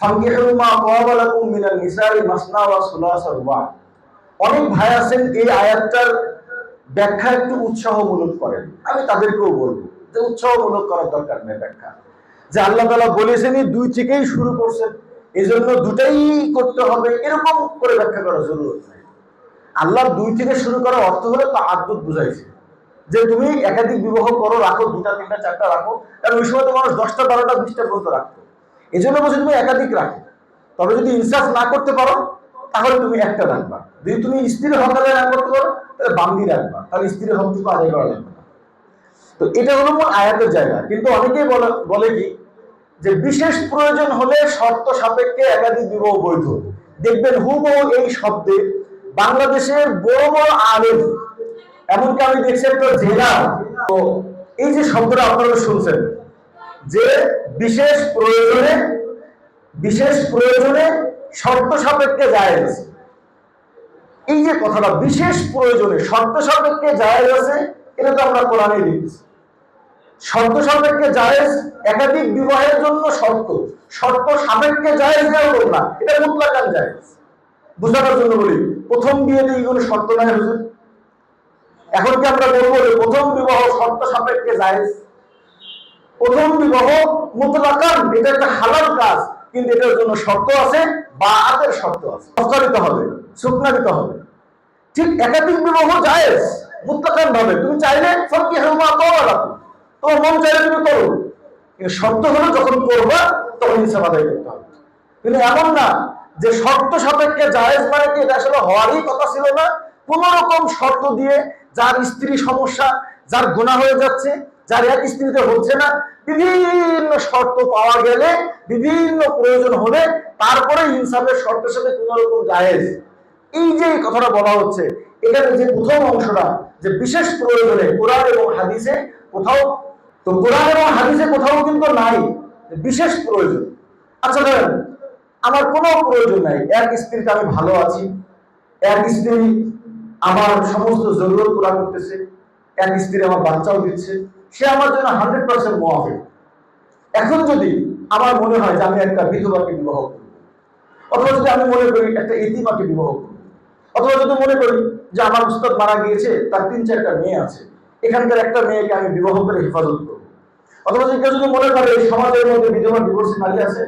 ফানকিহু মা তাবা লাকুম মিনান নিসাই মাসনা ওয়া সুলাসা রুবা। অনেক ভাই আছেন এই আয়াতটার ব্যাখ্যা একটু উৎসাহমূলক করেন। আমি তাদেরকেও বলবো যে উৎসাহমূলক করার দরকার নেই ব্যাখ্যা। যে আল্লাহ তাআলা বলেছেনই দুই থেকেই শুরু করছেন, এজন্য দুটাই করতে হবে, এরকম করে ব্যাখ্যা করার জরুরত নেই। আল্লাহ দুই থেকে শুরু করার অর্থ হলো তাআদ্দুদ বুঝাইছে, যে তুমি একাধিক বিবাহ করো, রাখো, দুটা তিনটা চারটা রাখো। কারণ ওই সময় তো মানুষ 10টা 12টা 20টা পর্যন্ত রাখতো। এই জন্য বলছে তুমি একাধিক রাখো। তবে যদি ইনসাফ না করতে পারো তাহলে তুমি একটা রাখবা। যদি তুমি স্ত্রীর হক আদায় না করতে পারো তাহলে বান্দি রাখবা, তাহলে স্ত্রীর হকটুকু আদায় করা লাগবে না। তো এটা হলো মূল আয়াতের জায়গা। কিন্তু অনেকেই বলে কি যে বিশেষ প্রয়োজন হলে শর্ত সাপেক্ষে একাধিক বিবাহ বৈধ। দেখবেন হুবহু এই শব্দে বাংলাদেশের বড় বড় আলেম, এমনকি আমি দেখছি একটা জেলা, তো এই যে শব্দটা আপনারা শুনছেন যে বিশেষ প্রয়োজনে শর্ত সাপেক্ষে জায়েজ, এই যে কথাটা বিশেষ প্রয়োজনে শর্ত সাপেক্ষে জায়েজ আছে, এটা তো আমরা কোরআনে দেখছি। শর্ত সাপেক্ষে জায়েজ একাধিক বিবাহের জন্য শর্ত সাপেক্ষে জায়েজ দেওয়া বল না, এটা মুতলাকান জায়েজ। বোঝানোর জন্য বলি, প্রথম বিয়েতে কোনো শর্ত নাই হুজুর। এখন কি আমরা বলবো যে প্রথম বিবাহ শর্ত সাপেক্ষে জায়েজ? প্রথম বিবাহ মুতলাকান, এটা একটা হালাল কাজ, কিন্তু এটার জন্য শর্ত আছে, বাআতের শর্ত আছে, সফকা দিতে হবে, শুকনা দিতে হবে। ঠিক একাধিক বিবাহ জায়েজ মুতলাকান ভাবে, তুমি চাইলে ফানকিহু মা তাবা লাকুম, তোমার মন চাইলে তুমি করো, কিন্তু শর্ত হলো যখন করবা তখন ইনসাফ আদায় করতে হবে। কিন্তু এমন না যে শর্ত সাপেক্ষে জায়েজ মানে কি এটা আসলে হওয়ারই কথা ছিল না। কোন রকম শর্ত দিয়ে যার স্ত্রী সমস্যা, যার গুনাহ হয়ে যাচ্ছে, যার এক স্ত্রীতে হচ্ছে না, বিভিন্ন শর্ত পাওয়া গেলে, বিভিন্ন প্রয়োজন হলে তারপরে ইনসাফের শর্তের সাথে কোন রকম জায়েজ, এই যে কথাটা বলা হচ্ছে, এখানে যে প্রথম অংশটা যে বিশেষ প্রয়োজনে কোরআন এবং হাদিসে কোথাও, তো কোরআন এবং হাদিসে কোথাও কিন্তু নাই বিশেষ প্রয়োজন। আচ্ছা ধরেন আমার কোনো প্রয়োজন নাই, এক স্ত্রীতে আমি ভালো আছি, এক স্ত্রী আমার সমস্ত জরুরত পুরা করতেছে, এক স্ত্রী আমার বাচ্চাও দিচ্ছে, সে আমার জন্য 100% মুআফিক। এখন যদি আমার মনে হয় যে আমি একটা বিধবাকে বিবাহ করব, অথবা যদি আমি মনে করি একটা ইতিমাকে বিবাহ করব, অথবা যদি মনে করি যে আমার উস্তাদ মারা গিয়েছে, তার 3-4টা মেয়ে আছে, এখানকার একটা মেয়েকে আমি বিবাহ করে হেফাজত করব, অথবা কেউ যদি মনে করে এই সমাজের মধ্যে বিধবা ডিভোর্সি নারী আছে,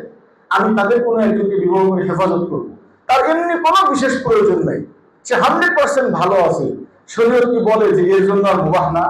আমি তাদের কোনো একজনকে বিবাহ করে হেফাজত করব, তার এমনি কোনো বিশেষ প্রয়োজন নাই, সে 100% ভালো আছে, শরীয়ত কি বলে যে এর জন্য আর মুবাহ না?